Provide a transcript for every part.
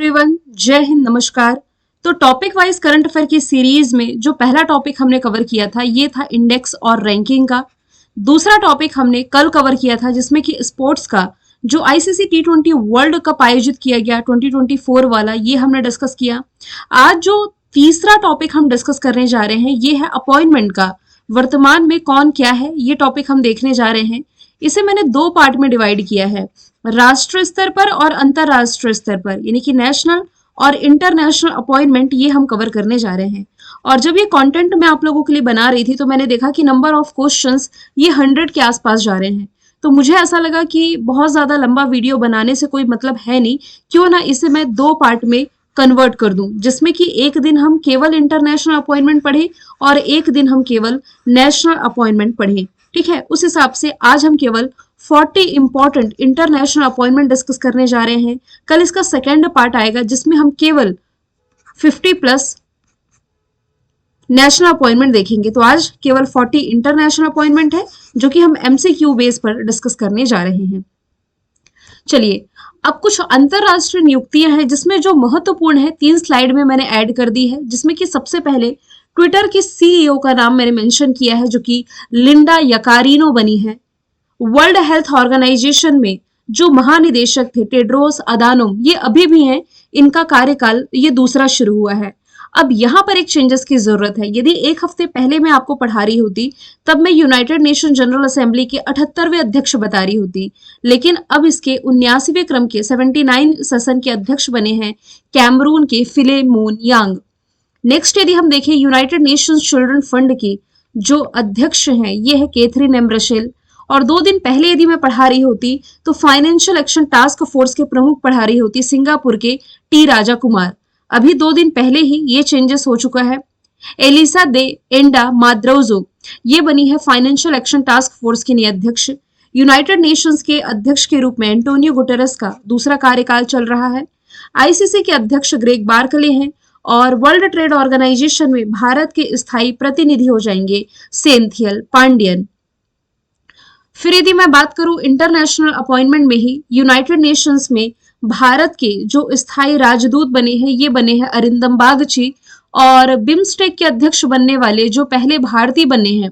Everyone, जय हिंद, नमस्कार। तो टॉपिक वाइज करंट अफेयर की सीरीज में जो पहला टॉपिक हमने कवर किया था ये था इंडेक्स और रैंकिंग का। दूसरा टॉपिक हमने कल कवर किया था जिसमें कि स्पोर्ट्स का जो आईसीसी T20 वर्ल्ड कप आयोजित किया गया 2024 वाला, ये हमने डिस्कस किया। आज जो तीसरा टॉपिक हम डिस्कस करने जा रहे हैं ये है अपॉइंटमेंट का। वर्तमान में कौन क्या है ये टॉपिक हम देखने जा रहे हैं। इसे मैंने दो पार्ट में डिवाइड किया है, राष्ट्रीय स्तर पर और अंतरराष्ट्रीय स्तर पर, यानी कि नेशनल और इंटरनेशनल अपॉइंटमेंट ये हम कवर करने जा रहे हैं। और जब ये कंटेंट मैं आप लोगों के लिए बना रही थी तो मैंने देखा कि नंबर ऑफ क्वेश्चंस ये 100 के आसपास जा रहे हैं। तो मुझे ऐसा लगा कि बहुत ज्यादा लंबा वीडियो बनाने से कोई मतलब है नहीं, क्यों ना इसे मैं दो पार्ट में कन्वर्ट कर दूं, जिसमें कि एक दिन हम केवल इंटरनेशनल अपॉइंटमेंट पढ़े और एक दिन हम केवल नेशनल अपॉइंटमेंट पढ़े। ठीक है, उस हिसाब से आज हम केवल 40 इंपॉर्टेंट इंटरनेशनल अपॉइंटमेंट डिस्कस करने जा रहे हैं। कल इसका सेकेंड पार्ट आएगा जिसमें हम केवल 50 प्लस नेशनल अपॉइंटमेंट देखेंगे। तो आज केवल 40 इंटरनेशनल अपॉइंटमेंट है जो कि हम एमसीक्यू बेस पर डिस्कस करने जा रहे हैं। चलिए, अब कुछ अंतरराष्ट्रीय नियुक्तियां हैं जिसमें जो महत्वपूर्ण है 3 स्लाइड में मैंने ऐड कर दी है, जिसमें कि सबसे पहले ट्विटर की सीईओ का नाम मैंने मेंशन किया है जो कि लिंडा यकारिनो बनी है। वर्ल्ड हेल्थ ऑर्गेनाइजेशन में जो महानिदेशक थे टेड्रोस अदानोम, ये अभी भी हैं, इनका कार्यकाल ये दूसरा शुरू हुआ है। अब यहाँ पर एक चेंजेस की जरूरत है। यदि एक हफ्ते पहले मैं आपको पढ़ा रही होती तब मैं यूनाइटेड नेशन जनरल असेंबली के 78वें अध्यक्ष बता रही होती, लेकिन अब इसके 79वें क्रम के 79 सेशन के अध्यक्ष बने हैं कैमरून के फिलेमोन यांग। नेक्स्ट यदि हम देखें यूनाइटेड नेशंस चिल्ड्रन फंड की जो अध्यक्ष हैं ये है कैथरीन एम रशेल। और 2 दिन पहले यदि मैं पढ़ा रही होती तो फाइनेंशियल एक्शन टास्क फोर्स के प्रमुख पढ़ा रही होती सिंगापुर के टी राजा कुमार। अभी 2 दिन पहले ही ये चेंजेस हो चुका है। एलिसा दे एंडा माद्रोजो ये बनी है फाइनेंशियल एक्शन टास्क फोर्स की नई अध्यक्ष। यूनाइटेड नेशंस के अध्यक्ष के रूप में एंटोनियो गुटेरेस का दूसरा कार्यकाल चल रहा है। आईसीसी के अध्यक्ष ग्रेग बार्कले हैं और वर्ल्ड ट्रेड ऑर्गेनाइजेशन में भारत के स्थायी प्रतिनिधि हो जाएंगे सेंथियल पांडियन। फिर यदि मैं बात करूं इंटरनेशनल अपॉइंटमेंट में ही, यूनाइटेड नेशंस में भारत के जो स्थायी राजदूत बने हैं ये बने हैं अरिंदम बागची। और बिम्स्टेक के अध्यक्ष बनने वाले जो पहले भारतीय बने हैं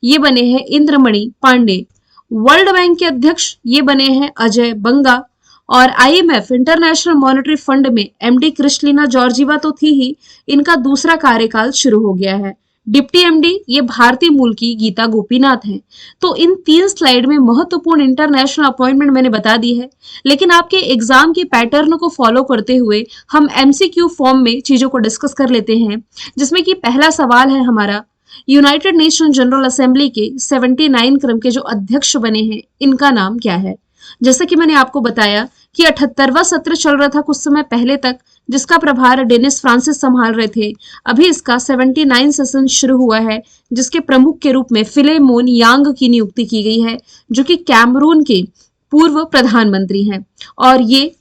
ये बने हैं इंद्रमणि पांडे। वर्ल्ड बैंक के अध्यक्ष ये बने हैं अजय बंगा। और आईएमएफ इंटरनेशनल मॉनेटरी फंड में एमडी क्रिस्टलिना जॉर्जीवा तो थी ही, इनका दूसरा कार्यकाल शुरू हो गया है। डिप्टी एमडी ये भारतीय मूल की गीता गोपीनाथ हैं। तो इन 3 स्लाइड में महत्वपूर्ण इंटरनेशनल अपॉइंटमेंट मैंने बता दी है, लेकिन आपके एग्जाम के पैटर्न को फॉलो करते हुए हम एमसीक्यू फॉर्म में चीजों को डिस्कस कर लेते हैं, जिसमें कि पहला सवाल है हमारा, यूनाइटेड नेशन जनरल असेंबली के 79 क्रम के जो अध्यक्ष बने हैं इनका नाम क्या है। जैसा कि मैंने आपको बताया कि 78वां सत्र चल रहा था कुछ समय पहले तक, जिसका प्रभार डेनिस फ्रांसिस संभाल रहे थे। अभी इसका 79 सेशन शुरू हुआ है जिसके प्रमुख के रूप में फिलेमोन यांग की नियुक्ति की गई है जो कि कैमरून के पूर्व प्रधानमंत्री हैं और ये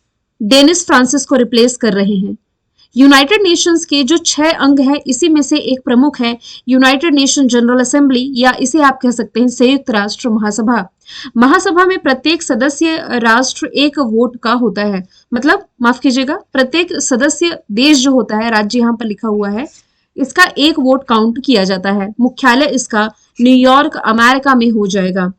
डेनिस फ्रांसिस को रिप्लेस कर रहे हैं। यूनाइटेड नेशंस के जो 6 अंग हैं इसी में से एक प्रमुख है यूनाइटेड नेशन जनरल असेंबली, या इसे आप कह सकते हैं संयुक्त राष्ट्र महासभा। महासभा में प्रत्येक सदस्य राष्ट्र एक वोट का होता है, मतलब माफ कीजिएगा, प्रत्येक सदस्य देश जो होता है, राज्य यहाँ पर लिखा हुआ है, इसका एक वोट काउंट किया जाता है। मुख्यालय इसका न्यूयॉर्क अमेरिका में हो जाएगा।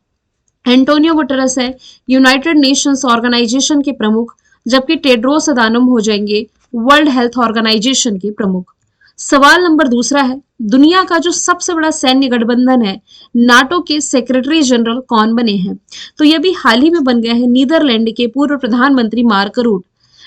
एंटोनियो गुटेरेस है यूनाइटेड नेशंस ऑर्गेनाइजेशन के प्रमुख, जबकि टेड्रोस अदानोम हो जाएंगे वर्ल्ड हेल्थ ऑर्गेनाइजेशन के प्रमुख। सवाल नंबर दूसरा है, दुनिया का जो सबसे बड़ा सैन्य गठबंधन है नाटो के सेक्रेटरी जनरल कौन बने हैं। तो ये भी हाल ही में बन गया है नीदरलैंड के पूर्व प्रधानमंत्री मार्क रूट।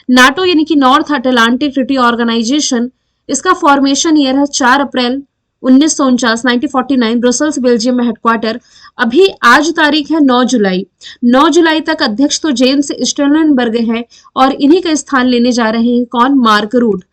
नाटो यानी कि नॉर्थ अटलांटिक ट्रीटी ऑर्गेनाइजेशन, इसका फॉर्मेशन ईयर है 4 अप्रैल 1949 1949 ब्रसल्स बेल्जियम में हेडक्वार्टर। अभी आज तारीख है 9 जुलाई। 9 जुलाई तक अध्यक्ष तो जेम्स स्टोलनबर्ग है और इन्हीं का स्थान लेने जा रहे हैं कौन, मार्क रूट।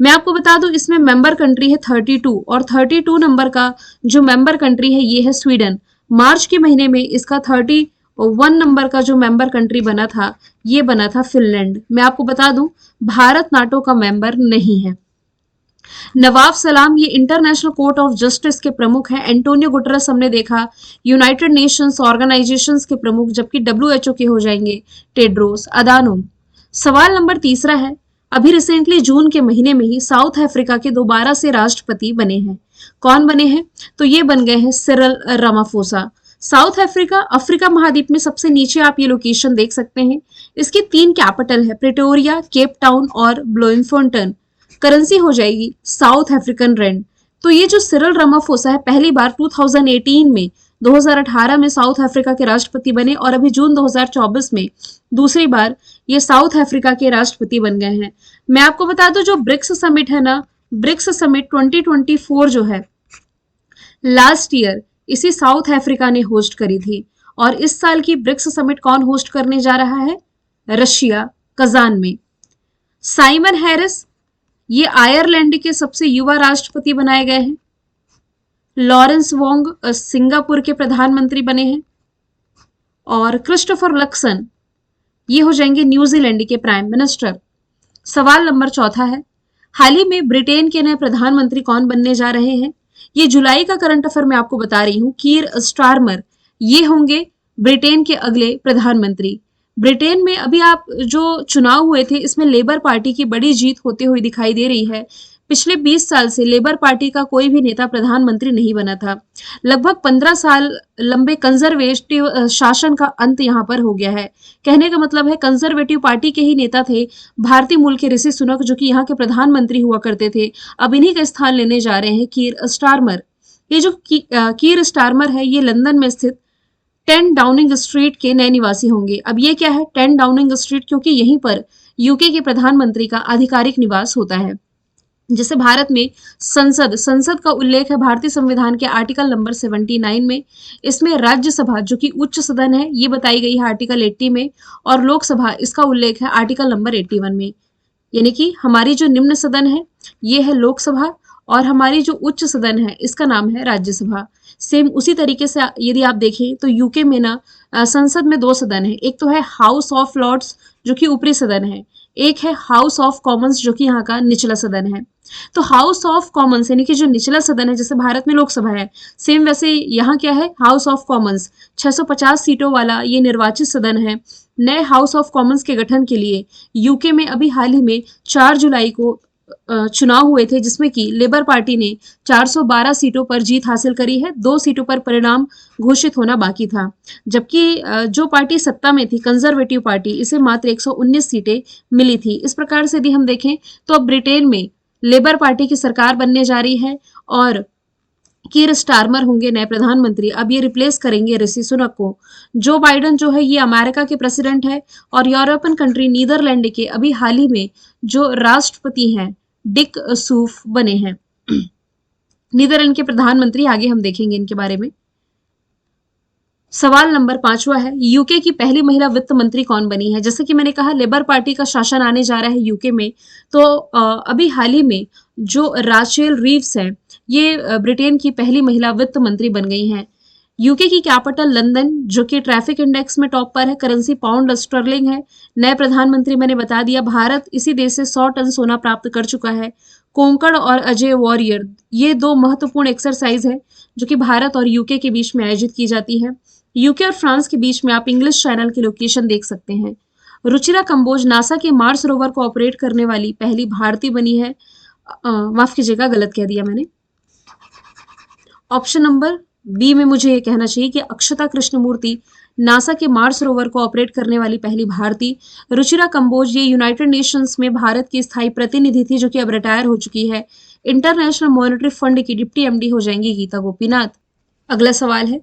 मैं आपको बता दूं इसमें मेंबर कंट्री है 32 और 32 नंबर का जो मेंबर कंट्री है ये है स्वीडन। मार्च के महीने में इसका 31 नंबर का जो मेंबर कंट्री बना था ये बना था फिनलैंड। मैं आपको बता दूं भारत नाटो का मेंबर नहीं है। नवाब सलाम ये इंटरनेशनल कोर्ट ऑफ जस्टिस के प्रमुख हैं। एंटोनियो गुटेरेस हमने देखा यूनाइटेड नेशंस ऑर्गेनाइजेशंस के प्रमुख, जबकि डब्ल्यूएचओ के हो जाएंगे टेड्रोस अदानोम। सवाल नंबर तीसरा है, अभी रिसेंटली जून के महीने में ही साउथ अफ्रीका के दोबारा से राष्ट्रपति बने हैं। कौन बने हैं? तो ये बन गए हैं Cyril Ramaphosa. South Africa Africa महाद्वीप में सबसे नीचे आप ये लोकेशन देख सकते हैं। इसकी 3 कैपिटल है, प्रिटोरिया, केप टाउन और ब्लोमफोंटेन। करेंसी हो जाएगी साउथ अफ्रीकन रैंड। तो ये जो सिरिल रामाफोसा है पहली बार 2018 में 2018 में साउथ अफ्रीका के राष्ट्रपति बने और अभी जून 2024 में दूसरी बार ये साउथ अफ्रीका के राष्ट्रपति बन गए हैं। मैं आपको बता दूं जो ब्रिक्स समिट है ना, ब्रिक्स समिट 2024 जो है लास्ट ईयर इसी साउथ अफ्रीका ने होस्ट करी थी और इस साल की ब्रिक्स समिट कौन होस्ट करने जा रहा है? रशिया, कजान में। साइमन हैरिस ये आयरलैंड के सबसे युवा राष्ट्रपति बनाए गए हैं। लॉरेंस वोंग सिंगापुर के प्रधानमंत्री बने हैं और क्रिस्टोफर लक्सन ये हो जाएंगे न्यूजीलैंड के प्राइम मिनिस्टर। सवाल नंबर 4 है, हाल ही में ब्रिटेन के नए प्रधानमंत्री कौन बनने जा रहे हैं? ये जुलाई का करंट अफेयर मैं आपको बता रही हूँ। कीर स्टारमर ये होंगे ब्रिटेन के अगले प्रधानमंत्री। ब्रिटेन में अभी आप जो चुनाव हुए थे इसमें लेबर पार्टी की बड़ी जीत होते हुए दिखाई दे रही है। पिछले 20 साल से लेबर पार्टी का कोई भी नेता प्रधानमंत्री नहीं बना था। लगभग 15 साल लंबे कंजर्वेटिव शासन का अंत यहाँ पर हो गया है। कहने का मतलब है कंजर्वेटिव पार्टी के ही नेता थे भारतीय मूल के ऋषि सुनक जो कि यहाँ के प्रधानमंत्री हुआ करते थे। अब इन्हीं का स्थान लेने जा रहे हैं कीर स्टारमर। ये जो कीर स्टारमर है ये लंदन में स्थित 10 डाउनिंग स्ट्रीट के नए निवासी होंगे। अब ये क्या है 10 डाउनिंग स्ट्रीट? क्योंकि यहीं पर यूके के प्रधानमंत्री का आधिकारिक निवास होता है। जैसे भारत में संसद का उल्लेख है भारतीय संविधान के आर्टिकल नंबर 79 में। इसमें राज्यसभा जो कि उच्च सदन है ये बताई गई है आर्टिकल 80 में और लोकसभा इसका उल्लेख है आर्टिकल नंबर 81 में। यानी कि हमारी जो निम्न सदन है ये है लोकसभा और हमारी जो उच्च सदन है इसका नाम है राज्यसभा। सेम उसी तरीके से यदि आप देखें तो यूके में ना संसद में 2 सदन है। एक तो है हाउस ऑफ लॉर्ड्स जो कि ऊपरी सदन है, एक है हाउस ऑफ कॉमन्स जो कि यहाँ का निचला सदन है। तो हाउस ऑफ कॉमन्स यानी कि जो निचला सदन है जैसे भारत में लोकसभा है सेम वैसे यहाँ क्या है हाउस ऑफ कॉमन्स 650 सीटों वाला ये निर्वाचित सदन है। नए हाउस ऑफ कॉमन्स के गठन के लिए यूके में अभी हाल ही में 4 जुलाई को चुनाव हुए थे जिसमें कि लेबर पार्टी ने 412 सीटों पर जीत हासिल करी है। 2 सीटों पर परिणाम घोषित होना बाकी था, जबकि जो पार्टी सत्ता में थी कंजर्वेटिव पार्टी इसे मात्र 119 सीटें मिली थी। इस प्रकार से यदि हम देखें तो अब ब्रिटेन में लेबर पार्टी की सरकार बनने जा रही है और कीर स्टारमर होंगे नए प्रधानमंत्री। अब ये रिप्लेस करेंगे ऋषि सुनक को। जो बाइडन जो है ये अमेरिका के प्रेसिडेंट है और यूरोपियन कंट्री नीदरलैंड के अभी हाल ही में जो राष्ट्रपति हैं डिक सूफ बने हैं। नीदरलैंड के प्रधानमंत्री आगे हम देखेंगे इनके बारे में। सवाल नंबर 5 है, यूके की पहली महिला वित्त मंत्री कौन बनी है? जैसे कि मैंने कहा लेबर पार्टी का शासन आने जा रहा है यूके में, तो अभी हाल ही में जो राचेल रीव्स है ये ब्रिटेन की पहली महिला वित्त मंत्री बन गई हैं। यूके की कैपिटल लंदन जो कि ट्रैफिक इंडेक्स में टॉप पर है, करेंसी पाउंड स्टर्लिंग है। नए प्रधानमंत्री मैंने बता दिया, भारत इसी देश से 100 टन सोना प्राप्त कर चुका है। कोंकण और अजय वॉरियर ये 2 महत्वपूर्ण एक्सरसाइज है जो कि भारत और यूके के बीच में आयोजित की जाती है। यूके और फ्रांस के बीच में आप इंग्लिश चैनल की लोकेशन देख सकते हैं। रुचिरा कंबोज नासा के मार्स रोवर को ऑपरेट करने वाली पहली भारतीय बनी है। माफ कीजिएगा गलत कह दिया मैंने। ऑप्शन नंबर बी में मुझे ये कहना चाहिए कि अक्षता कृष्णमूर्ति नासा के मार्स रोवर को ऑपरेट करने वाली पहली भारतीय। रुचिरा कंबोज ये यूनाइटेड नेशंस में भारत की स्थायी प्रतिनिधि थी जो कि अब रिटायर हो चुकी है। इंटरनेशनल मॉनेटरी फंड की डिप्टी एमडी हो जाएंगी गीता गोपीनाथ। अगला सवाल है,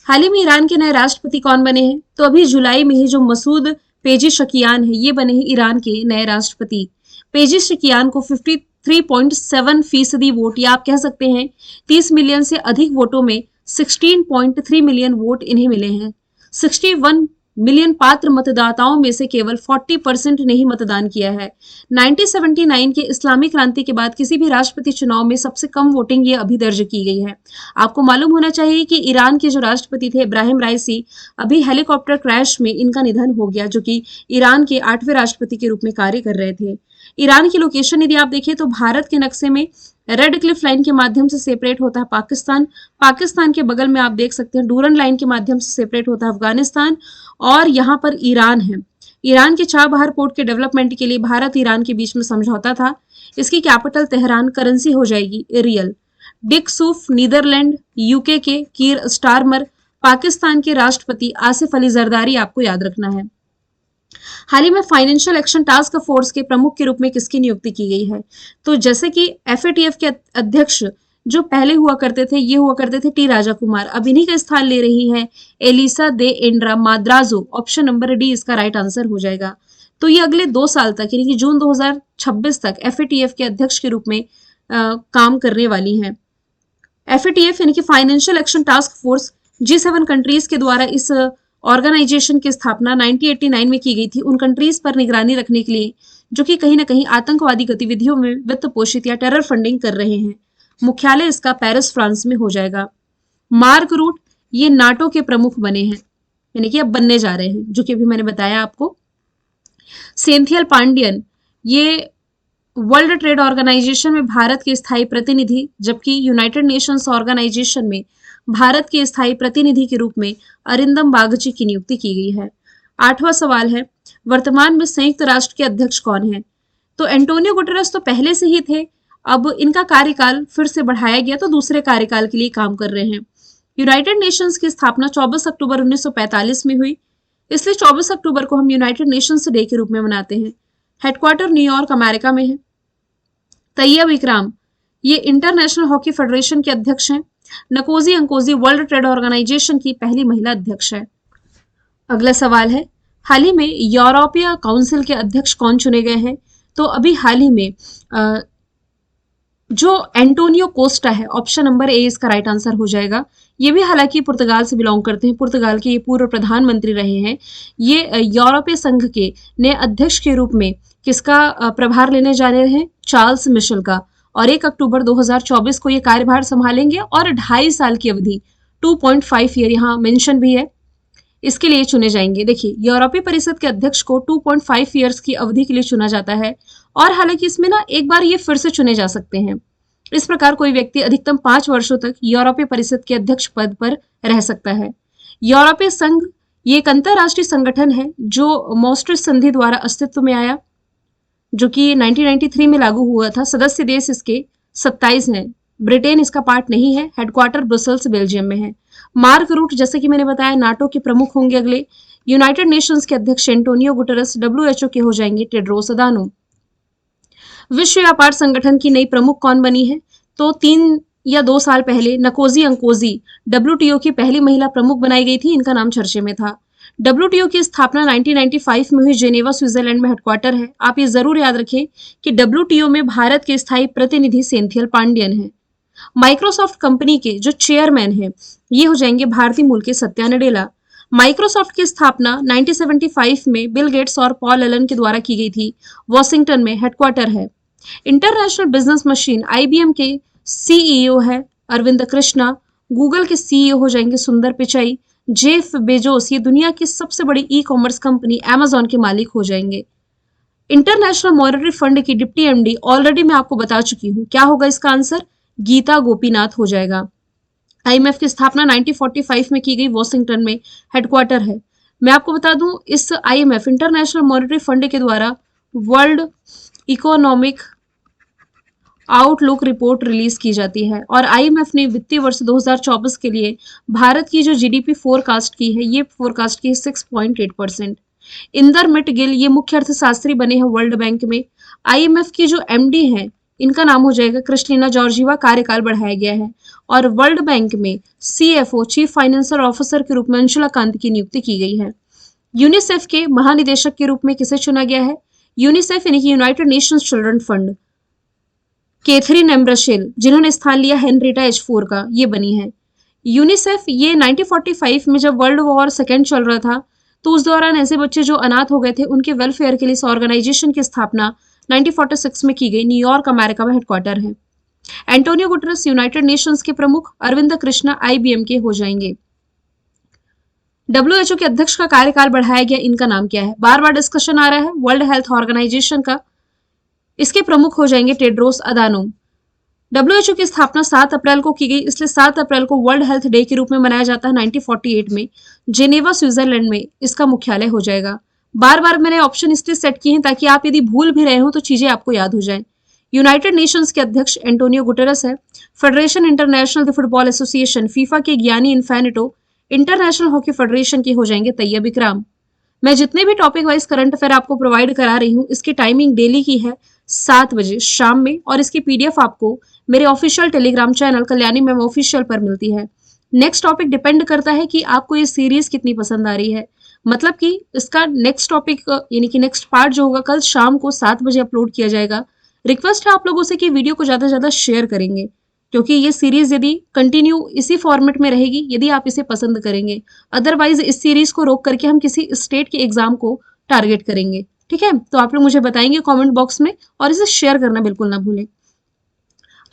हाल ही में ईरान के नए राष्ट्रपति कौन बने हैं? तो अभी जुलाई में ही जो मसूद पेजिशकियान है ये बने हैं ईरान के नए राष्ट्रपति। पेजिशकियान को 53.7% वोट या आप कह सकते हैं 30 मिलियन से अधिक वोटों में 16.3 मिलियन वोट इन्हें मिले हैं। 61 मिलियन पात्र मतदाताओं में से केवल 40% ने ही मतदान किया है। 1979 के इस्लामी क्रांति के बाद किसी भी राष्ट्रपति चुनाव में सबसे कम वोटिंग ये अभी दर्ज की गई है। आपको मालूम होना चाहिए कि ईरान के जो राष्ट्रपति थे इब्राहिम राइसी, अभी हेलीकॉप्टर क्रैश में इनका निधन हो गया, जो कि ईरान के 8वें राष्ट्रपति के रूप में कार्य कर रहे थे। ईरान की लोकेशन यदि आप देखें तो भारत के नक्शे में रेड क्लिफ लाइन के माध्यम से सेपरेट होता है पाकिस्तान। पाकिस्तान के बगल में आप देख सकते हैं डूरन लाइन के माध्यम से सेपरेट होता है अफगानिस्तान और यहाँ पर ईरान है। ईरान के चाबहार पोर्ट के डेवलपमेंट के लिए भारत ईरान के बीच में समझौता था। इसकी कैपिटल तेहरान, करेंसी हो जाएगी रियल। डिक सूफ नीदरलैंड, यूके के कीर स्टारमर, पाकिस्तान के राष्ट्रपति आसिफ अली जरदारी आपको याद रखना है। हाल ही में फाइनेंशियल एक्शन टास्क फोर्स के प्रमुख के रूप में किसकी नियुक्ति की गई है? तो जैसे कि एफएटीएफ के अध्यक्ष जो पहले हुआ करते थे, ये हुआ करते थे टी राजा कुमार, अब इन्हीं का स्थान ले रही है एलिसा दे एंड्रा माद्राजो। ऑप्शन नंबर डी इसका राइट आंसर हो जाएगा। तो ये अगले 2 साल तक यानी कि जून 2026 तक एफएटीएफ के अध्यक्ष के रूप में काम करने वाली हैं। एफएटीएफ यानी कि financial Action Task force G7 countries के द्वारा इस ऑर्गेनाइजेशन की स्थापना 1989 में की गई थी, उन कंट्रीज पर निगरानी रखने के लिए जो कि कहीं ना कहीं आतंकवादी गतिविधियों में वित्त पोषित या टेरर फंडिंग कर रहे हैं। मुख्यालय इसका पेरिस, फ्रांस में हो जाएगा। मार्क रूट ये नाटो के प्रमुख बने हैं, यानी कि अब बनने जा रहे हैं, जो कि अभी मैंने बताया आपको। सेंथियल पांडियन ये वर्ल्ड ट्रेड ऑर्गेनाइजेशन में भारत के स्थायी प्रतिनिधि, जबकि यूनाइटेड नेशंस ऑर्गेनाइजेशन में भारत के स्थायी प्रतिनिधि के रूप में अरिंदम बागची की नियुक्ति की गई है। 8वां सवाल है, वर्तमान में संयुक्त राष्ट्र के अध्यक्ष कौन है? तो एंटोनियो गुटेरेस तो पहले से ही थे, अब इनका कार्यकाल फिर से बढ़ाया गया तो दूसरे कार्यकाल के लिए काम कर रहे हैं। यूनाइटेड नेशंस की स्थापना 24 अक्टूबर 1945 में हुई, इसलिए 24 अक्टूबर को हम यूनाइटेड नेशंस डे के रूप में मनाते हैं। हेडक्वार्टर न्यूयॉर्क, अमेरिका में है। तैयब इकराम ये इंटरनेशनल हॉकी फेडरेशन के अध्यक्ष हैं। नकोजी अंकोजी वर्ल्ड ट्रेड ऑर्गेनाइजेशन की पहली महिला अध्यक्ष है। अगला सवाल है, हाल ही में यूरोपीय काउंसिल के अध्यक्ष कौन चुने गए हैं? तो अभी हाल ही में जो एंटोनियो कोस्टा है, ऑप्शन नंबर ए इसका राइट आंसर हो जाएगा। ये भी हालांकि पुर्तगाल से बिलोंग करते हैं, पुर्तगाल के ये पूर्व प्रधानमंत्री रहे हैं। ये यूरोपीय संघ के नए अध्यक्ष के रूप में किसका प्रभार लेने जा रहे हैं? चार्ल्स मिशेल का, और 1 अक्टूबर 2024 को ये कार्यभार संभालेंगे और 2.5 साल की अवधि 2.5 ईयर यहाँ मेंशन भी है, इसके लिए चुने जाएंगे। देखिए, यूरोपीय परिषद के अध्यक्ष को 2.5 ईयर्स की अवधि के लिए चुना जाता है, और हालांकि इसमें ना एक बार ये फिर से चुने जा सकते हैं। इस प्रकार कोई व्यक्ति अधिकतम 5 वर्षों तक यूरोपीय परिषद के अध्यक्ष पद पर रह सकता है। यूरोपीय संघ ये एक अंतरराष्ट्रीय संगठन है जो मॉस्ट्रिच संधि द्वारा अस्तित्व में आया, जो कि 1993 में लागू हुआ था। सदस्य देश इसके 27 हैं। ब्रिटेन इसका पार्ट नहीं है। हेडक्वार्टर ब्रुसेल्स, बेल्जियम में है। मार्क रूट जैसे कि मैंने बताया नाटो के प्रमुख होंगे अगले। यूनाइटेड नेशंस के अध्यक्ष एंटोनियो गुटेरेस, WHO के हो जाएंगे टेड्रोस अदानोम। विश्व व्यापार संगठन की नई प्रमुख कौन बनी है? तो 3 या 2 साल पहले नकोजी अंकोजी WTO की पहली महिला प्रमुख बनाई गई थी, इनका नाम चर्चे में था। WTO की स्थापना 1995 में हुई, जेनेवा स्विट्जरलैंड में हेडक्वार्टर है। आप ये जरूर याद रखें कि WTO में भारत के स्थायी प्रतिनिधि सेंथियल पांडियन है। माइक्रोसॉफ्ट कंपनी के जो चेयरमैन हैं ये हो जाएंगे भारतीय मूल के सत्या नडेला। माइक्रोसॉफ्ट की स्थापना 1975 में बिल गेट्स और पॉल एलन के द्वारा की गई थी। वॉशिंगटन में हेडक्वार्टर है। इंटरनेशनल बिजनेस मशीन IBM के CEO है अरविंद कृष्णा। गूगल के CEO हो जाएंगे सुंदर पिचाई। जेफ बेजोस ये दुनिया की सबसे बड़ी ई-कॉमर्स कंपनी अमेजॉन के मालिक हो जाएंगे। इंटरनेशनल मॉनेटरी फंड की डिप्टी MD ऑलरेडी मैं आपको बता चुकी हूँ, क्या होगा इसका आंसर? गीता गोपीनाथ हो जाएगा। IMF की स्थापना 1945 में की गई, वॉशिंगटन में हेडक्वार्टर है। मैं आपको बता दूं इस IMF इंटरनेशनल मॉनेटरी फंड के द्वारा world economic outlook report release की जाती है, और IMF ने वित्तीय वर्ष 2024 के लिए भारत की जो GDP फोरकास्ट की है, ये फोरकास्ट की है 6.8%। इंदर मिट गिल ये मुख्य अर्थशास्त्री बने हैं वर्ल्ड बैंक में। IMF की जो MD हैं इनका नाम हो जाएगा क्रिस्टीना जॉर्जिवा। कार्यकाल बढ़ाया गया है, और वर्ल्ड बैंक में CFO चीफ फाइनेंशियल ऑफिसर के रूप में अंशुला कांत की नियुक्ति की गई है। यूनिसेफ के महानिदेशक के रूप में किसे चुना गया है? यूनिसेफ यानी कि United Nations children fund, Catherine एम्ब्रशेल जिन्होंने स्थान लिया हेनरिटा H4 का, ये बनी है। यूनिसेफ ये 1945 में जब वर्ल्ड वॉर सेकेंड चल रहा था तो उस दौरान ऐसे बच्चे जो अनाथ हो गए थे उनके वेलफेयर के लिए इस ऑर्गेनाइजेशन की स्थापना 1946 में की गई। न्यूयॉर्क, अमेरिका में हेडक्वार्टर है। एंटोनियो गुटेरेस यूनाइटेड नेशंस के प्रमुख, अरविंद कृष्णा IBM के हो जाएंगे। WHO के अध्यक्ष का कार्यकाल बढ़ाया गया, इनका नाम क्या है? बार बार डिस्कशन आ रहा है वर्ल्ड हेल्थ ऑर्गेनाइजेशन का। इसके प्रमुख हो जाएंगे टेड्रोस अदानोम। WHO की स्थापना 7 अप्रैल को की गई, इसलिए 7 अप्रैल को वर्ल्ड हेल्थ डे के रूप में मनाया जाता है। 1948 में जेनेवा स्विट्जरलैंड में इसका मुख्यालय हो जाएगा। बार बार मैंने ऑप्शन इसलिए सेट किए हैं ताकि आप यदि भूल भी रहे हो तो चीजें आपको याद हो जाएं। यूनाइटेड नेशंस के अध्यक्ष एंटोनियो गुटेरस है। Federation international the football association FIFA के ज्ञानी इन्फेनिटो, इंटरनेशनल हॉकी फेडरेशन के हो जाएंगे तैयब इकराम। मैं जितने भी टॉपिक वाइज करंट अफेयर आपको प्रोवाइड करा रही हूँ, इसकी टाइमिंग डेली की है 7 बजे शाम में, और इसकी पीडीएफ आपको मेरे official Telegram channel Kalyani ma'am official पर मिलती है। नेक्स्ट टॉपिक डिपेंड करता है कि आपको ये सीरीज कितनी पसंद आ रही है, मतलब कि इसका नेक्स्ट टॉपिक यानी कि नेक्स्ट पार्ट जो होगा कल शाम को 7 बजे अपलोड किया जाएगा। रिक्वेस्ट है आप लोगों से कि वीडियो को ज़्यादा से ज़्यादा शेयर करेंगे, क्योंकि ये सीरीज यदि कंटिन्यू इसी फॉर्मेट में रहेगी यदि आप इसे पसंद करेंगे। अदरवाइज इस सीरीज को रोक करके हम किसी स्टेट के एग्जाम को टारगेट करेंगे। ठीक है, तो आप लोग मुझे बताएंगे कमेंट बॉक्स में, और इसे शेयर करना बिल्कुल ना भूलें।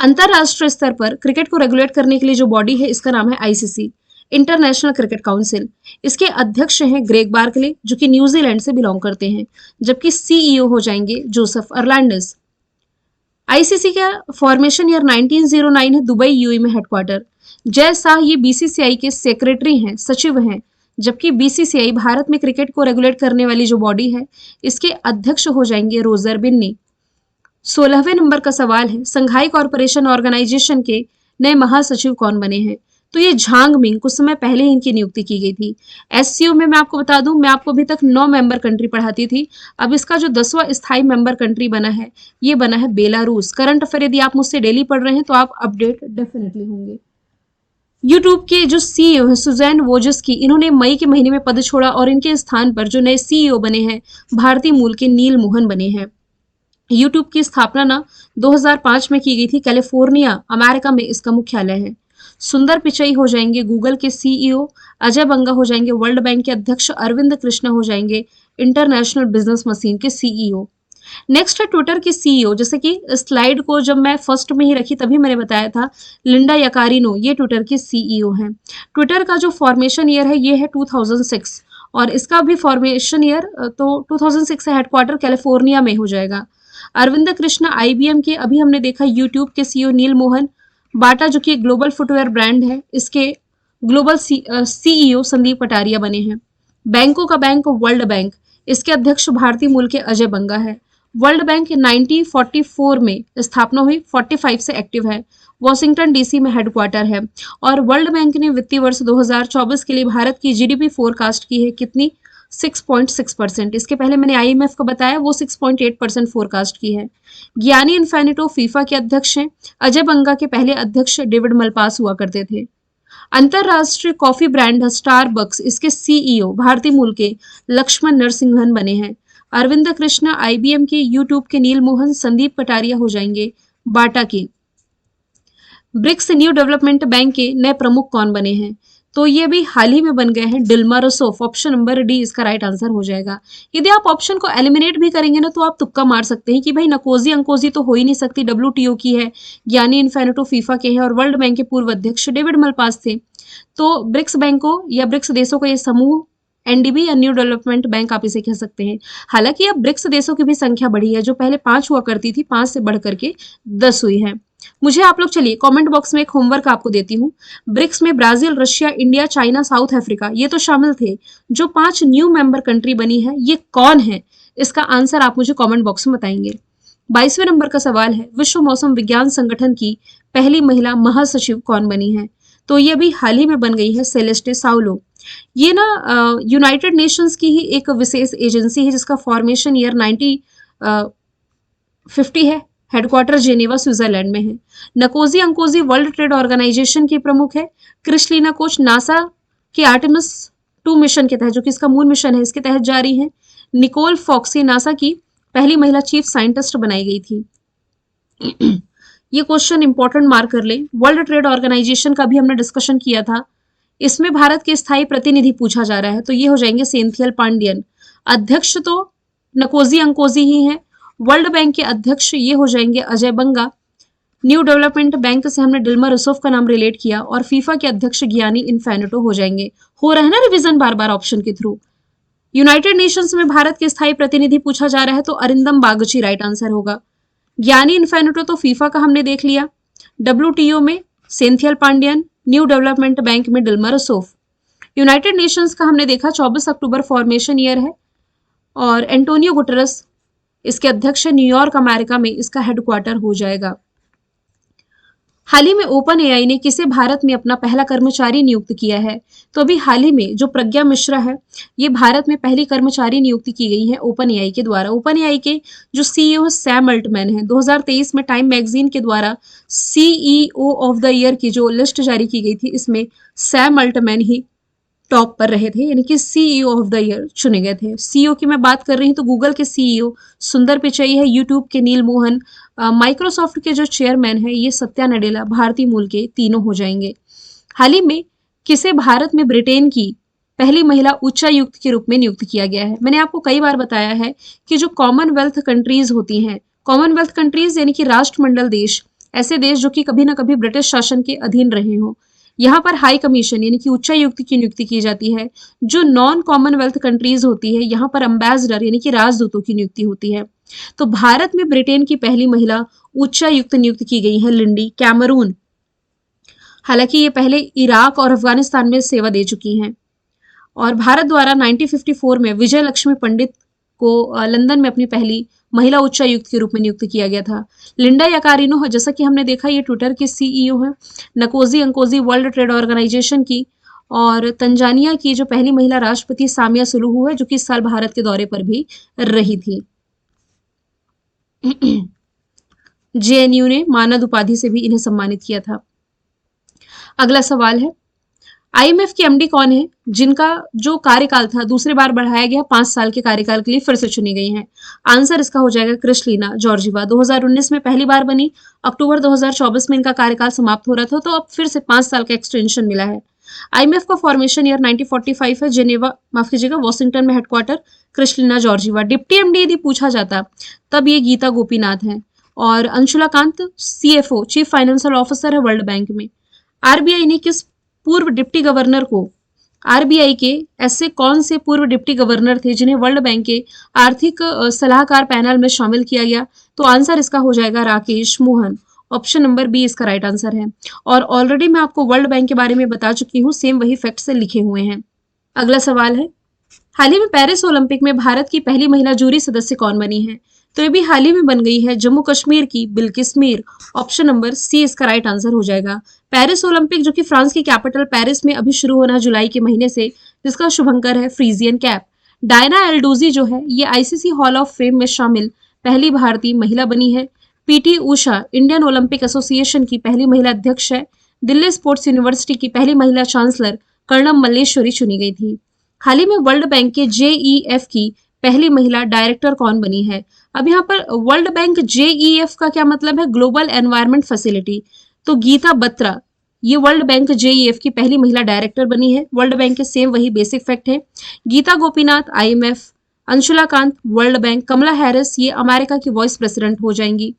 अंतरराष्ट्रीय स्तर पर क्रिकेट को रेगुलेट करने के लिए जो बॉडी है इसका नाम है आईसीसी, इंटरनेशनल क्रिकेट काउंसिल। इसके अध्यक्ष हैं ग्रेग बार्कले, जो कि न्यूजीलैंड से बिलोंग करते हैं, जबकि सीईओ हो जाएंगे जोसेफ अर्लांडिस। आईसीसी का फॉर्मेशन ईयर 1909 है, दुबई यूएई में हेडक्वार्टर। जय शाह ये बीसीसीआई के सेक्रेटरी हैं, सचिव हैं, जबकि बीसीसीआई भारत में क्रिकेट को रेगुलेट करने वाली जो बॉडी है इसके अध्यक्ष हो जाएंगे रोजर बिन्नी। 16वें नंबर का सवाल है, संघाई कॉरपोरेशन ऑर्गेनाइजेशन के नए महासचिव कौन बने हैं? तो ये झांग मिंग, कुछ समय पहले ही इनकी नियुक्ति की गई थी। एससीओ में मैं आपको बता दूं, मैं आपको अभी तक 9 मेंबर कंट्री पढ़ाती थी, अब इसका जो 10वां स्थायी मेंबर कंट्री बना है ये बना है बेलारूस। करंट अफेयर यदि आप मुझसे डेली पढ़ रहे हैं तो आप अपडेट डेफिनेटली होंगे। यूट्यूब के जो सीईओ हैं सुजैन वोजस्की, इन्होंने मई के महीने में पद छोड़ा और इनके स्थान पर जो नए सीईओ बने हैं भारतीय मूल के नील मोहन बने हैं। यूट्यूब की स्थापना ना 2005 में की गई थी, कैलिफोर्निया अमेरिका में इसका मुख्यालय है। सुंदर पिचई हो जाएंगे गूगल के सीईओ, अजय बंगा हो जाएंगे वर्ल्ड बैंक के अध्यक्ष, अरविंद कृष्णा हो जाएंगे इंटरनेशनल बिजनेस मशीन के सीईओ। नेक्स्ट है ट्विटर के सीईओ, जैसे कि स्लाइड को जब मैं फर्स्ट में ही रखी तभी मैंने बताया था, लिंडा यकारिनो ये ट्विटर की सीईओ हैं। ट्विटर का जो फॉर्मेशन ईयर है ये है 2006, और इसका भी फॉर्मेशन ईयर तो 2006 है, हेडक्वार्टर कैलिफोर्निया में हो जाएगा। अरविंद कृष्णा आईबीएम के, अभी हमने देखा यूट्यूब के सीईओ नील मोहन। बाटा जो कि ग्लोबल फुटवेयर ब्रांड है, इसके ग्लोबल सीईओ संदीप कटारिया बने हैं। बैंकों का बैंक वर्ल्ड बैंक, इसके अध्यक्ष भारतीय मूल के अजय बंगा है। वर्ल्ड बैंक 1944 में स्थापना हुई, 45 से एक्टिव है, वॉशिंगटन डीसी में हेडक्वार्टर है। और वर्ल्ड बैंक ने वित्तीय वर्ष 2024 के लिए भारत की जीडीपी फोरकास्ट की है कितनी? 6.6%। इसके पहले मैंने आईएमएफ को बताया, वो 6.8% फोरकास्ट की है। ज्ञानी इन्फेनिटो फीफा के अध्यक्ष हैं। अजय बंगा के पहले अध्यक्ष डेविड मलपास हुआ करते थे। अंतरराष्ट्रीय कॉफी ब्रांड है स्टारबक्स, इसके सीईओ भारतीय मूल के लक्ष्मण नरसिंहन बने हैं। अरविंद कृष्णा आईबीएम के, यूट्यूब के नील मोहन, संदीप कटारिया हो जाएंगे बाटा के। ब्रिक्स न्यू डेवलपमेंट बैंक के नए प्रमुख कौन बने हैं? तो ये भी हाल ही में बन गए हैं, Dilma Rousseff. Option number D इसका राइट आंसर हो जाएगा। यदि आप ऑप्शन को एलिमिनेट भी करेंगे ना तो आप तुक्का मार सकते हैं कि भाई नकोजी अंकोजी तो हो ही नहीं सकती, डब्ल्यूटीओ की है, ज्ञानी इन्फेनिटो फीफा के हैं, और वर्ल्ड बैंक के पूर्व अध्यक्ष डेविड मलपास थे। तो ब्रिक्स बैंकों या ब्रिक्स देशों का ये समूह एनडीबी या न्यू डेवलपमेंट बैंक आप इसे कह सकते हैं। हालांकि अब ब्रिक्स देशों की भी संख्या बढ़ी है, जो पहले 5 हुआ करती थी, 5 से बढ़ करके 10 हुई है। मुझे आप लोग चलिए कमेंट बॉक्स में एक होमवर्क आपको देती हूँ। ब्रिक्स में Brazil, Russia, India, China, south Africa ये तो शामिल थे। जो 5 न्यू मेंबर कंट्री बनी है ये कौन है? इसका आंसर आप मुझे कमेंट बॉक्स में बताएंगे। 22वें नंबर का सवाल है, विश्व मौसम विज्ञान संगठन की पहली महिला महासचिव कौन बनी है? तो ये भी हाल ही में बन गई है, सेलेस्टे साउलो। ये ना यूनाइटेड नेशंस की ही एक विशेष एजेंसी है जिसका फॉर्मेशन ईयर 1950 है, हेडक्वार्टर जेनेवा स्विट्जरलैंड में है। नकोजी अंकोजी वर्ल्ड ट्रेड ऑर्गेनाइजेशन की प्रमुख है। क्रिस्टलिना कोच नासा के आर्टेमिस 2 मिशन के तहत, जो कि इसका मूल मिशन है, इसके तहत जा रही है। निकोल फॉक्सी नासा की पहली महिला चीफ साइंटिस्ट बनाई गई थी। ये क्वेश्चन इंपॉर्टेंट मार्क कर ले। वर्ल्ड ट्रेड ऑर्गेनाइजेशन का भी हमने डिस्कशन किया था, इसमें भारत के स्थायी प्रतिनिधि पूछा जा रहा है, तो ये हो जाएंगे सेंथियल पांडियन। अध्यक्ष तो नकोजी अंकोजी ही हैं। वर्ल्ड बैंक के अध्यक्ष ये हो जाएंगे अजय बंगा। न्यू डेवलपमेंट बैंक से हमने डिल्मा रूसेफ का नाम रिलेट किया, और फीफा के अध्यक्ष ज्ञानी इन्फेनिटो हो जाएंगे। हो रहा है ना रिवीजन बार बार ऑप्शन के थ्रू। यूनाइटेड नेशंस में भारत के स्थायी प्रतिनिधि पूछा जा रहा है, तो अरिंदम बागची राइट आंसर होगा। ज्ञानी इन्फेनिटो तो फीफा का हमने देख लिया। डब्ल्यूटीओ में सेंथियल पांडियन, न्यू डेवलपमेंट बैंक में डिल्मा रूसेफ। यूनाइटेड नेशंस का हमने देखा 24 अक्टूबर फॉर्मेशन ईयर है। और एंटोनियो गुटेरेस इसके अध्यक्ष है। न्यूयॉर्क अमेरिका में इसका हेडक्वार्टर हो जाएगा। हाल ही में ओपन एआई ने किसे भारत में अपना पहला कर्मचारी नियुक्त किया है? तो अभी हाल ही में जो प्रज्ञा मिश्रा है, ये भारत में पहली कर्मचारी नियुक्ति की गई है ओपन एआई के द्वारा। ओपन एआई के जो सीईओ सैम अल्टमैन है, 2023 में टाइम मैगजीन के द्वारा सीईओ ऑफ द ईयर की जो लिस्ट जारी की गई थी, इसमें सैम अल्टमैन ही टॉप पर रहे थे, यानी कि सीईओ ऑफ द ईयर चुने गए थे। सीईओ की मैं बात कर रही हूँ तो गूगल के सीईओ सुंदर पिचई है, यूट्यूब के नील मोहन, माइक्रोसॉफ्ट के जो चेयरमैन है ये सत्या नडेला भारतीय मूल के तीनों हो जाएंगे। हाल ही में किसे भारत में ब्रिटेन की पहली महिला उच्चायुक्त के रूप में नियुक्त किया गया है? मैंने आपको कई बार बताया है कि जो कॉमनवेल्थ कंट्रीज होती हैं, कॉमनवेल्थ कंट्रीज यानी कि राष्ट्रमंडल देश, ऐसे देश जो कि कभी ना कभी ब्रिटिश शासन के अधीन रहे हों, यहाँ पर हाई कमीशन यानी कि उच्चायुक्त की नियुक्ति की जाती है। जो नॉन कॉमनवेल्थ कंट्रीज होती है, यहाँ पर अम्बेसडर यानी कि राजदूतों की नियुक्ति होती है। तो भारत में ब्रिटेन की पहली महिला उच्चायुक्त नियुक्त की गई है लिंडी कैमरून। हालांकि ये पहले इराक और अफगानिस्तान में सेवा दे चुकी हैं। और भारत द्वारा 1954 में विजय लक्ष्मी पंडित को लंदन में अपनी पहली महिला उच्चायुक्त के रूप में नियुक्त किया गया था। लिंडा याकारिनो, जैसा कि हमने देखा, ये ट्विटर के सीईओ हैं। नकोजी अंकोजी वर्ल्ड ट्रेड ऑर्गेनाइजेशन की और तंजानिया की जो पहली महिला राष्ट्रपति सामिया सुलुहू है, जो कि इस साल भारत के दौरे पर भी रही थी। जेएनयू ने मानद उपाधि से भी इन्हें सम्मानित किया था। अगला सवाल है, आईएमएफ की एमडी कौन है जिनका जो कार्यकाल था दूसरी बार बढ़ाया गया, 5 साल के कार्यकाल के लिए फिर से चुनी गई हैं? आंसर इसका हो जाएगा क्रिस्टलिना जॉर्जीवा। 2019 में पहली बार बनी, अक्टूबर 2024 में इनका कार्यकाल समाप्त हो रहा था, तो अब फिर से 5 साल का एक्सटेंशन मिला है। आईएमएफ का फॉर्मेशन ईयर 1945 है। जेनेवा, माफ कीजिएगा, वॉशिंगटन में headquarter Kristalina Georgieva. Deputy MD यदि पूछा जाता तब ये गीता गोपीनाथ है। और Anshula Kant CFO chief financial officer है वर्ल्ड बैंक में। आरबीआई ने किस पूर्व डिप्टी गवर्नर को, आरबीआई के ऐसे कौन से पूर्व डिप्टी गवर्नर थे जिन्हें वर्ल्ड बैंक के आर्थिक सलाहकार पैनल में शामिल किया गया? तो आंसर इसका हो जाएगा Rakesh Mohan. Option number B इसका राइट आंसर है। और ऑलरेडी मैं आपको वर्ल्ड बैंक के बारे में बता चुकी हूँ, सेम वही फैक्ट से लिखे हुए हैं। अगला सवाल है, हाल ही में पेरिस ओलंपिक में भारत की पहली महिला जूरी सदस्य कौन बनी है? तो ये भी हाल ही में बन गई है, जम्मू कश्मीर की Bilkis Mir. Option number C इसका राइट आंसर हो जाएगा। पेरिस ओलंपिक जो कि फ्रांस की कैपिटल पेरिस में अभी शुरू होना है जुलाई के महीने से, जिसका शुभंकर है फ्रीजियन कैप। डायना एल्डोजी जो है ये आईसीसी हॉल ऑफ फेम में शामिल पहली भारतीय महिला बनी है। PT Usha Indian Olympic association की पहली महिला अध्यक्ष है। दिल्ली स्पोर्ट्स यूनिवर्सिटी की पहली महिला चांसलर कर्णम मल्लेश्वरी चुनी गई थी। हाल ही में वर्ल्ड बैंक के जेईएफ की पहली महिला डायरेक्टर कौन बनी है? अब यहाँ पर वर्ल्ड बैंक जेईएफ का क्या मतलब है? Global environment facility. तो गीता बत्रा ये वर्ल्ड बैंक जेईएफ की पहली महिला डायरेक्टर बनी है। वर्ल्ड बैंक के सेम वही बेसिक फैक्ट है। Gita Gopinath IMF, Anshula Kant World Bank, Kamala Harris ये अमेरिका की वाइस प्रेसिडेंट हो जाएंगी।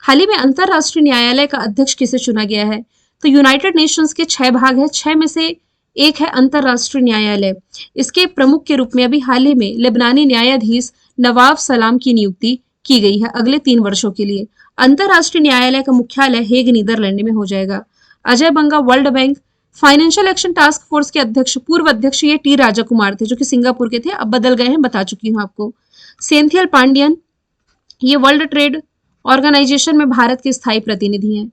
हाल ही में अंतरराष्ट्रीय न्यायालय का अध्यक्ष किसे चुना गया है? तो यूनाइटेड नेशंस के 6 भाग है, 6 में से एक है अंतरराष्ट्रीय न्यायालय। इसके प्रमुख के रूप में अभी हाल ही में लेबनानी न्यायाधीश नवाब सलाम की नियुक्ति की गई है अगले 3 वर्षों के लिए। अंतरराष्ट्रीय न्यायालय का मुख्यालय हेग नीदरलैंड में हो जाएगा। Ajay Banga World Bank Financial Action Task Force के अध्यक्ष, पूर्व अध्यक्ष ये टी राजा कुमार थे जो कि सिंगापुर के थे, अब बदल गए हैं, बता चुकी हूँ आपको। सेंथियल पांडियन ये वर्ल्ड ट्रेड ऑर्गेनाइजेशन में भारत के स्थायी प्रतिनिधि हैं।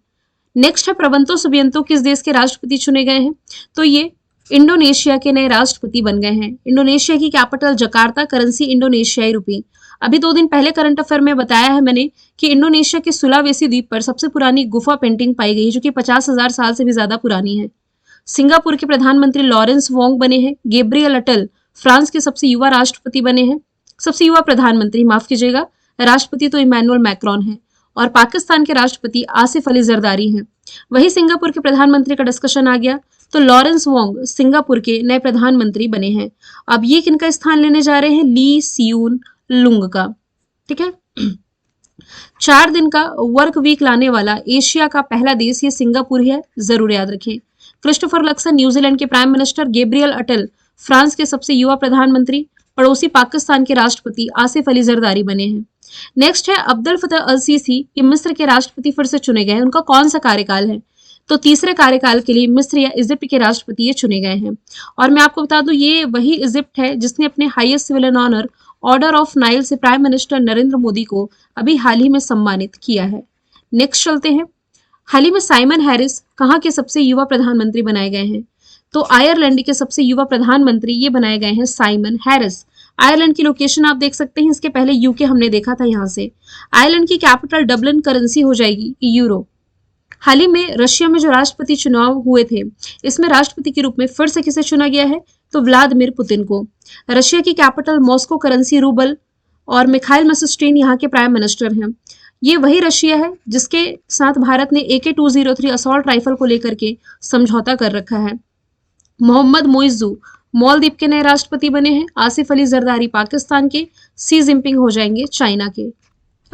नेक्स्ट है प्रबंतो सुबियंतो किस देश के राष्ट्रपति चुने गए हैं? तो ये इंडोनेशिया के नए राष्ट्रपति बन गए हैं। इंडोनेशिया की कैपिटल जकार्ता, करेंसी इंडोनेशियाई रुपी। अभी 2 दिन पहले करंट अफेयर में बताया है मैंने कि इंडोनेशिया के सुलावेसी द्वीप पर सबसे पुरानी गुफा पेंटिंग पाई गई जो कि 50,000 साल से भी ज्यादा पुरानी है। सिंगापुर के प्रधानमंत्री लॉरेंस वोंग बने हैं। गैब्रियल अटल फ्रांस के सबसे युवा राष्ट्रपति बने हैं, सबसे युवा प्रधानमंत्री, माफ कीजिएगा, राष्ट्रपति तो इमैनुअल मैक्रोन है। और पाकिस्तान के राष्ट्रपति आसिफ अली जरदारी हैं। वही सिंगापुर के प्रधानमंत्री का डिस्कशन आ गया तो लॉरेंस वोंग सिंगापुर के नए प्रधानमंत्री बने हैं। अब ये किनका स्थान लेने जा रहे हैं? ली सियून लुंग का। ठीक है। 4 दिन का वर्क वीक लाने वाला एशिया का पहला देश ये सिंगापुर है, जरूर याद रखें। क्रिस्टोफर लक्सन न्यूजीलैंड के प्राइम मिनिस्टर, गैब्रियल अटल फ्रांस के सबसे युवा प्रधानमंत्री, पड़ोसी पाकिस्तान के राष्ट्रपति आसिफ अली जरदारी बने हैं। नेक्स्ट है अब्दुल फतह अल सीसी, ये मिस्र के राष्ट्रपति फिर से चुने गए हैं। उनका कौन सा कार्यकाल है? तो तीसरे कार्यकाल के लिए मिस्र या इजिप्ट के राष्ट्रपति ये चुने गए हैं। और मैं आपको बता दूं ये वही इजिप्ट है जिसने अपने highest civilian honour order of Nile से प्राइम मिनिस्टर नरेंद्र मोदी को अभी हाल ही में सम्मानित किया है। नेक्स्ट चलते हैं। हाल ही में साइमन हैरिस कहाँ के सबसे युवा प्रधानमंत्री बनाए गए हैं? तो आयरलैंड के सबसे युवा प्रधानमंत्री ये बनाए गए हैं साइमन हैरिस। आयरलैंड की लोकेशन आप देख सकते हैं, इसके पहले यूके हमने देखा था यहाँ से। आयरलैंड की कैपिटल डबलिन, करेंसी हो जाएगी यूरो। हाल ही में रशिया में जो राष्ट्रपति चुनाव हुए थे, इसमें राष्ट्रपति के रूप में फिर से किसे चुना गया है? तो व्लादिमीर पुतिन को। रशिया की कैपिटल मॉस्को, करेंसी रूबल, और मिखाइल मिशुस्टिन यहाँ के प्राइम मिनिस्टर हैं। ये वही रशिया है जिसके साथ भारत ने AK-203 असॉल्ट राइफल को लेकर के समझौता कर रखा है। मोहम्मद मोइज़ू मालदीव के नए राष्ट्रपति बने हैं। आसिफ अली जरदारी पाकिस्तान के, सी जिनपिंग हो जाएंगे चाइना के।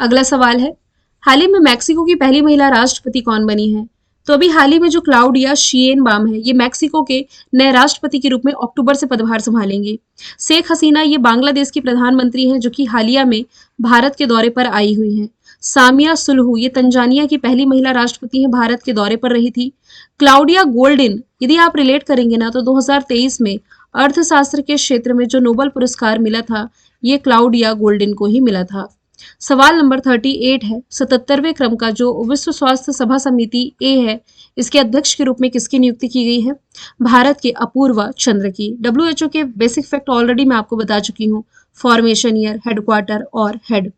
अगला सवाल है, हाल ही में मैक्सिको की पहली महिला राष्ट्रपति कौन बनी है? तो अभी हाल ही में जो क्लाउडिया शिएनबाम है, ये मैक्सिको के नए राष्ट्रपति के रूप में अक्टूबर से पदभार संभालेंगी। शेख हसीना ये बांग्लादेश की प्रधानमंत्री हैं जो कि हालिया में भारत के दौरे पर आई हुई हैं। सामिया सुलहू ये तंजानिया की पहली महिला राष्ट्रपति हैं, भारत के दौरे पर रही थी। क्लाउडिया गोल्डिन, यदि आप रिलेट करेंगे ना, तो 2023 में अर्थशास्त्र के क्षेत्र में जो नोबेल पुरस्कार मिला था, ये क्लाउडिया गोल्डिन को ही मिला था। सवाल नंबर 38 है, 77वें क्रम का जो विश्व स्वास्थ्य सभा समिति ए है, इसके अध्यक्ष के रूप में किसकी नियुक्ति की गई है? भारत के अपूर्वा चंद्र की। WHO के बेसिक फैक्ट ऑलरेडी मैं आपको बता चुकी हूँ, फॉर्मेशन ईयर, हेडक्वार्टर और head.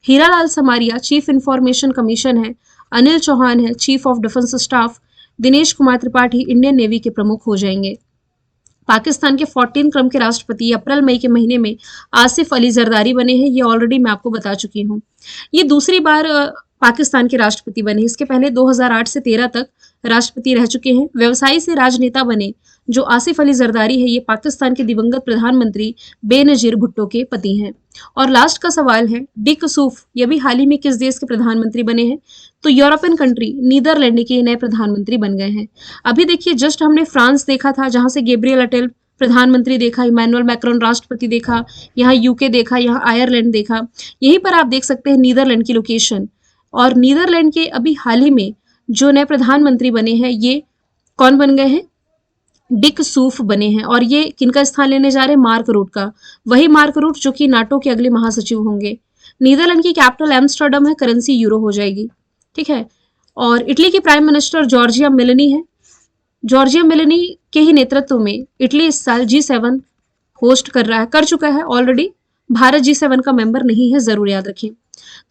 Hiralal Samaria chief information commission है। अनिल चौहान है chief of defence staff. Dinesh Kumar Tripathi Indian navy के प्रमुख हो जाएंगे। पाकिस्तान के 14 क्रम के राष्ट्रपति अप्रैल मई के महीने में आसिफ अली जरदारी बने हैं, ये ऑलरेडी मैं आपको बता चुकी हूँ। ये दूसरी बार पाकिस्तान के राष्ट्रपति बने, इसके पहले 2008 से 13 तक राष्ट्रपति रह चुके हैं। व्यवसायी से राजनेता बने जो आसिफ अली जरदारी है, ये पाकिस्तान के दिवंगत प्रधानमंत्री बेनजीर भुट्टो के पति हैं। और लास्ट का सवाल है, डिक सूफ ये भी हाल ही में किस देश के प्रधानमंत्री बने हैं? तो यूरोपियन कंट्री नीदरलैंड के नए प्रधानमंत्री बन गए हैं। अभी देखिए, जस्ट हमने फ्रांस देखा था जहां से गैब्रियल अटेल प्रधानमंत्री देखा, इमैनुअल मैक्रोन राष्ट्रपति देखा, यहाँ यूके देखा, यहाँ आयरलैंड देखा। यहीं पर आप देख सकते हैं नीदरलैंड की लोकेशन। और नीदरलैंड के अभी हाल ही में जो नए प्रधानमंत्री बने हैं, ये कौन बन गए हैं? डिक सूफ बने हैं। और ये किनका स्थान लेने जा रहे हैं? मार्क रूट का। वही मार्क रूट जो कि नाटो के अगले महासचिव होंगे। नीदरलैंड की कैपिटल एम्स्टर्डम है, करेंसी यूरो हो जाएगी। ठीक है। और इटली की प्राइम मिनिस्टर जॉर्जिया मेलोनी है। जॉर्जिया मेलोनी के ही नेतृत्व में इटली इस साल G7 होस्ट कर चुका है ऑलरेडी। भारत G7 का मेंबर नहीं है, जरूर याद रखें।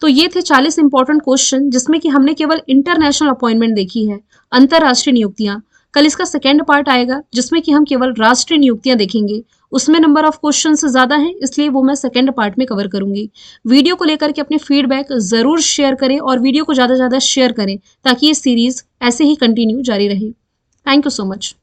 तो ये थे 40 इंपॉर्टेंट क्वेश्चन जिसमें कि हमने केवल इंटरनेशनल अपॉइंटमेंट देखी है, अंतरराष्ट्रीय नियुक्तियां। कल इसका सेकेंड पार्ट आएगा जिसमें कि हम केवल राष्ट्रीय नियुक्तियां देखेंगे। उसमें नंबर ऑफ क्वेश्चन ज्यादा हैं, इसलिए वो मैं सेकेंड पार्ट में कवर करूंगी। वीडियो को लेकर के अपने फीडबैक जरूर शेयर करें और वीडियो को ज्यादा से ज्यादा शेयर करें ताकि ये सीरीज ऐसे ही कंटिन्यू जारी रहे। Thank you so much.